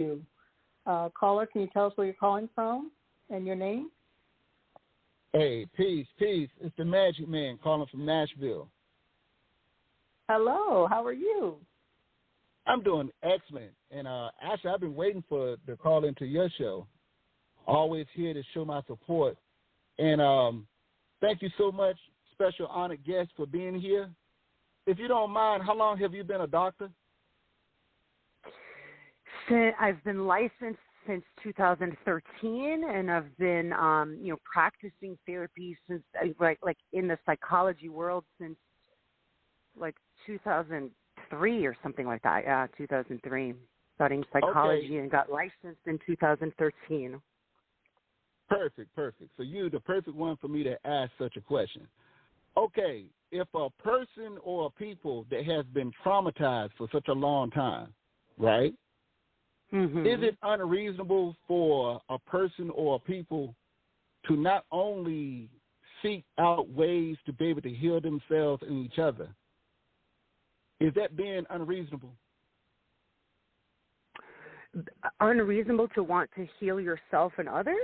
you. Caller, can you tell us where you're calling from and your name? Hey, peace. It's the Majik Man calling from Nashville. Hello, how are you? I'm doing excellent. And actually, I've been waiting for the call into your show. Always here to show my support. And thank you so much, special honored guest, for being here. If you don't mind, how long have you been a doctor? I've been licensed since 2013, and I've been, practicing therapy since, like in the psychology world since, 2003 or something like that. Yeah, 2003. Studying psychology and got licensed in 2013. Perfect. So you're the perfect one for me to ask such a question. Okay, if a person or a people that has been traumatized for such a long time, right? Mm-hmm. Is it unreasonable for a person or a people to not only seek out ways to be able to heal themselves and each other? Is that being unreasonable? Unreasonable to want to heal yourself and others?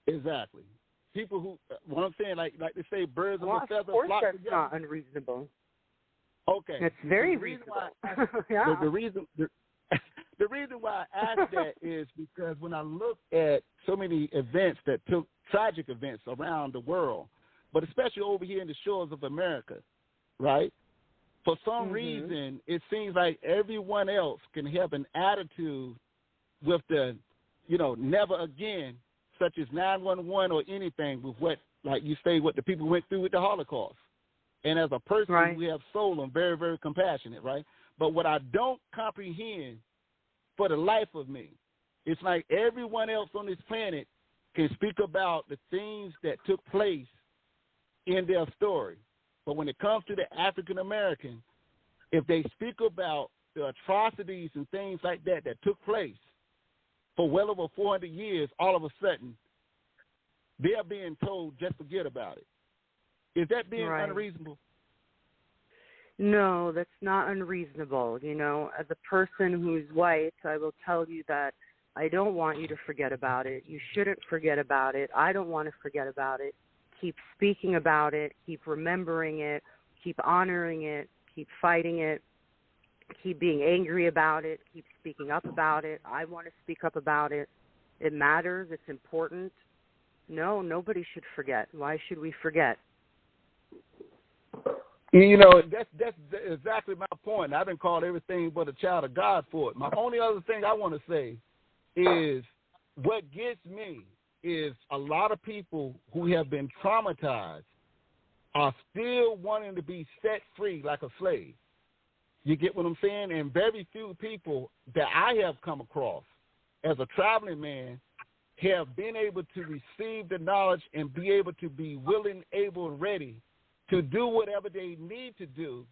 Exactly. People who, what I'm saying, like they say, birds of a feather of course flock that's together. not unreasonable. Okay. It's very reasonable. Yeah. The reason why I ask that is because when I look at so many events that took tragic events around the world, but especially over here in the shores of America, right? For some reason, it seems like everyone else can have an attitude with the, never again, such as 911 or anything with what, like you say, what the people went through with the Holocaust. And as a person, right. we have soul and very, very compassionate, right? But what I don't comprehend for the life of me, it's like everyone else on this planet can speak about the things that took place in their story. But when it comes to the African American, if they speak about the atrocities and things like that took place for well over 400 years, all of a sudden, they're being told just forget about it. Is that being right. unreasonable? No, that's not unreasonable. As a person who's white, I will tell you that I don't want you to forget about it. You shouldn't forget about it. I don't want to forget about it. Keep speaking about it. Keep remembering it. Keep honoring it. Keep fighting it. Keep being angry about it. Keep speaking up about it. I want to speak up about it. It matters. It's important. No, nobody should forget. Why should we forget? That's exactly my point. I've been called everything but a child of God for it. My only other thing I want to say is what gets me is a lot of people who have been traumatized are still wanting to be set free like a slave. You get what I'm saying? And very few people that I have come across as a traveling man have been able to receive the knowledge and be able to be willing, able, and ready to do whatever they need to do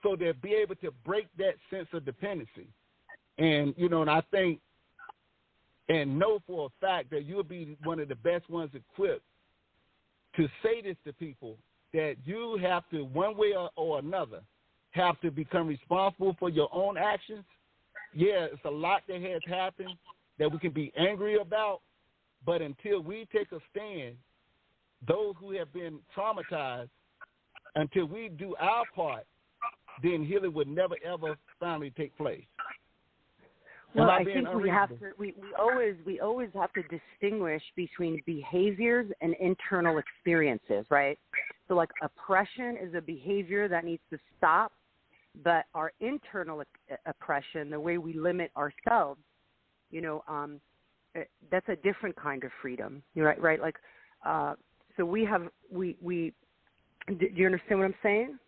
so they'll be able to break that sense of dependency. And, and I think and know for a fact that you'll be one of the best ones equipped to say this to people, that you have to, one way or another, have to become responsible for your own actions. Yeah, it's a lot that has happened that we can be angry about, but until we take a stand, those who have been traumatized, until we do our part, then healing would never, ever finally take place. Well, I think we have to. We always have to distinguish between behaviors and internal experiences, right? So, like, oppression is a behavior that needs to stop, but our internal oppression, the way we limit ourselves, that's a different kind of freedom, right? Like, so we have we. Do you understand what I'm saying?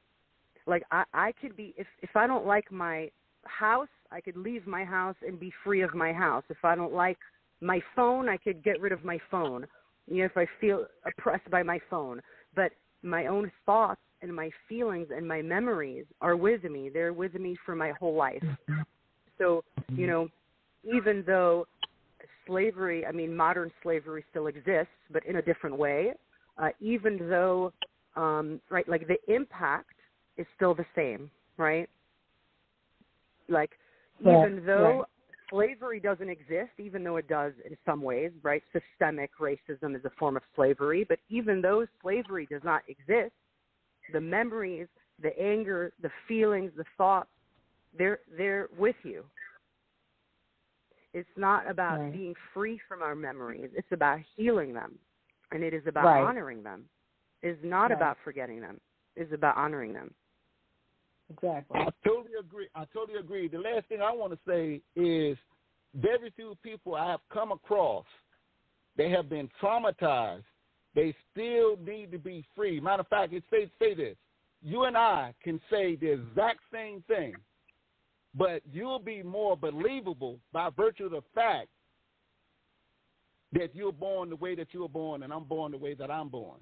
Like, I could be if I don't like my house, I could leave my house and be free of my house. If I don't like my phone, I could get rid of my phone, if I feel oppressed by my phone. But my own thoughts and my feelings and my memories are with me. They're with me for my whole life. So, even though slavery, modern slavery still exists, but in a different way, even though, right, like the impact is still the same, right? Like, even though slavery doesn't exist, even though it does in some ways, right? Systemic racism is a form of slavery, but even though slavery does not exist, the memories, the anger, the feelings, the thoughts, they're with you. It's not about being free from our memories. It's about healing them, and it is about honoring them. It is not about forgetting them. It's about honoring them. Exactly. I totally agree. The last thing I want to say is very few people I have come across, they have been traumatized. They still need to be free. Matter of fact, say this. You and I can say the exact same thing, but you'll be more believable by virtue of the fact that you're born the way that you were born and I'm born the way that I'm born.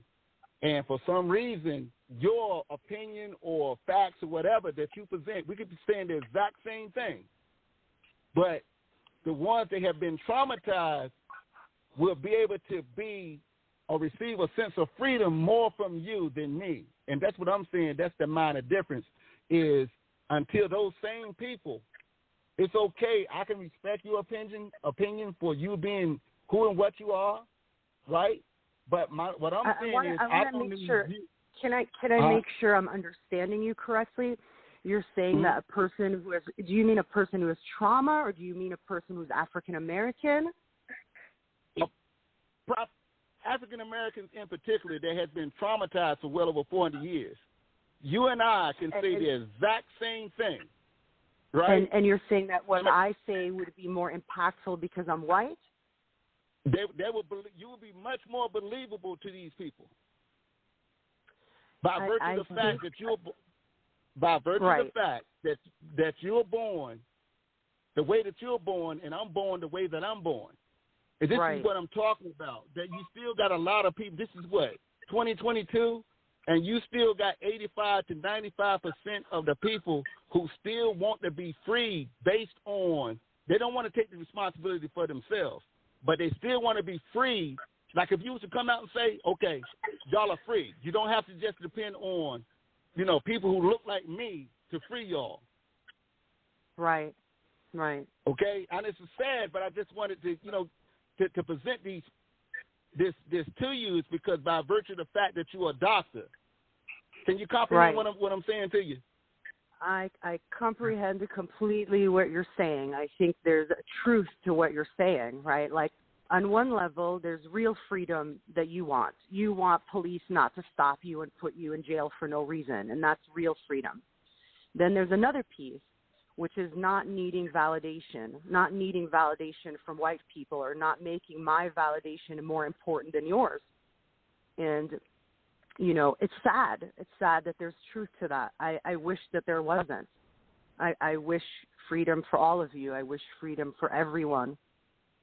And for some reason, your opinion or facts or whatever that you present, we could be saying the exact same thing. But the ones that have been traumatized will be able to be or receive a sense of freedom more from you than me. And that's what I'm saying. That's the minor difference is until those same people, it's okay. I can respect your opinion for you being who and what you are, right? But what I'm saying is I don't need you. Can I make sure I'm understanding you correctly? You're saying that a person who has, do you mean a person who has trauma, or do you mean a person who's African American? African Americans in particular that has been traumatized for well over 400 years. You and I can say the exact same thing, right? And you're saying that what I say would be more impactful because I'm white? You will be much more believable to these people by virtue of the fact that you're the fact that you're born the way that you're born, and I'm born the way that I'm born. And this is what I'm talking about. That you still got a lot of people. This is what 2022, and you still got 85 to 95% of the people who still want to be free based on they don't want to take the responsibility for themselves. But they still want to be free. Like if you was to come out and say, okay, y'all are free. You don't have to just depend on, people who look like me to free y'all. Right. Okay? And it's sad, but I just wanted to, to present this to you is because by virtue of the fact that you're a doctor. Can you comprehend what I'm saying to you? I comprehend completely what you're saying. I think there's a truth to what you're saying, right? Like, on one level, there's real freedom that you want. You want police not to stop you and put you in jail for no reason, and that's real freedom. Then there's another piece, which is not needing validation from white people or not making my validation more important than yours. And it's sad. It's sad that there's truth to that. I wish that there wasn't. I wish freedom for all of you. I wish freedom for everyone.